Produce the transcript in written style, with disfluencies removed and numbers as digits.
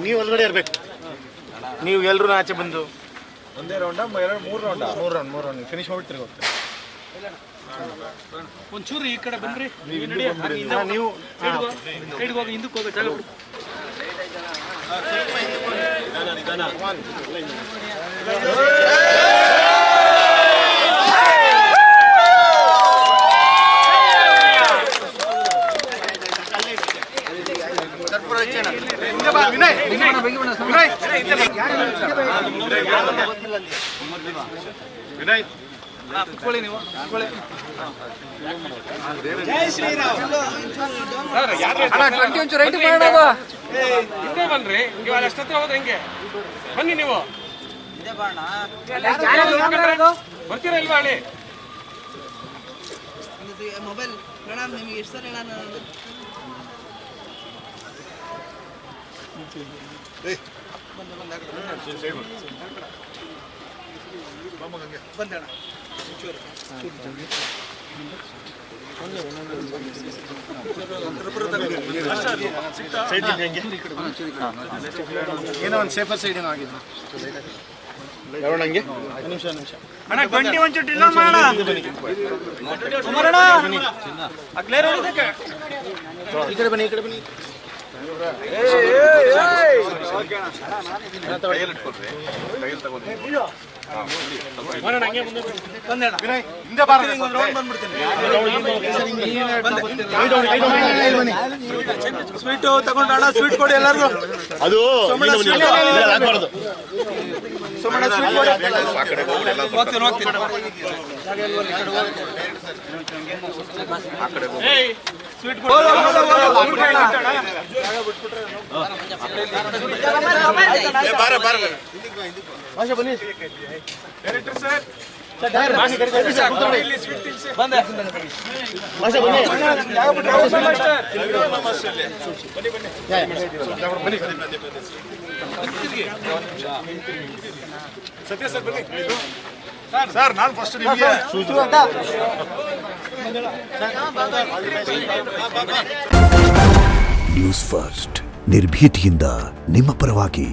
ನೀವು ಒಳಗಡೆ ಇರಬೇಕು. ನೀವು ಎಲ್ಲರೂ ಆಚೆ ಬಂದು ಒಂದೇ ರೌಂಡ ಮೂರು ರೌಂಡ್ ಫಿನಿಶ್ ಮಾಡ್ಬಿಟ್ಟು ಹೋಗ್ತಾರೆ. ಒಂಚೂರು ಈ ಕಡೆ ಬಂದ್ರಿ, ನೀವು ಹೋಗಿ ಹಿಂದಕ್ಕೆ ಹೋಗೋ ಜಾಗ ಬಿಡು. ವಿನಯ್ ಕುತ್ಕೊಳ್ಳಿ ನೀವು, ಕುತ್ಕೊಳ್ಳಿ. ಹಿಂದೆ ಬನ್ರಿ, ನೀವು ಅಲ್ಲಿ ಅಷ್ಟತ್ರ ಹೋದ್ರೆ ಹೆಂಗೆ? ಬನ್ನಿ ನೀವು, ಬರ್ತೀರಾ ಇಲ್ವಾ? ಹೇಳಿ ಮೊಬೈಲ್ ನಿಮಗೆ ಎಷ್ಟು ಸಲ ಹೇಳ ಬಂದಣ ಏನೋ ಒಂದು ಸೇಫರ್ ಸೈಡ್ ಏನೋ ಆಗಿದ್ದು ನಂಗೆ ನಿಮಿಷ ಅಣ್ಣ, ಗಂಟೆ ಒಂಚೂರು ಇಲ್ಲ ಮಾಡ ಈ ಕಡೆ ಬನ್ನಿ, ಈ ಕಡೆ ಬನ್ನಿ. ಹಿಂದೆ ಸ್ವೀಟ್ ತಗೊಂಡೋಣ, ಸ್ವೀಟ್ ಕೊಡಿ ಎಲ್ಲರಿಗೂ. ಅದು ಹಾಕ್ಬಾರ್ದು. ಸುಮ್ಮನೆ ಸ್ವೀಟ್ ಕೊಡಿ. ಹೋಗ್ತೀನಿ. ಸ್ವೀಟ್ ಕೊಡಿ. ಬನ್ನಿ ಡೈರೆಕ್ಟರ್ ಸರ್, ಸತ್ಯ ಸರ್ ಬನ್ನಿ. ಸರ್ ನಾನು ಫಸ್ಟ್ ನಿಮಗೆ ನ್ಯೂಸ್ ಫಸ್ಟ್ ನಿರ್ಭೀತಿಯಿಂದ ನಿಮ್ಮ ಪರವಾಗಿ.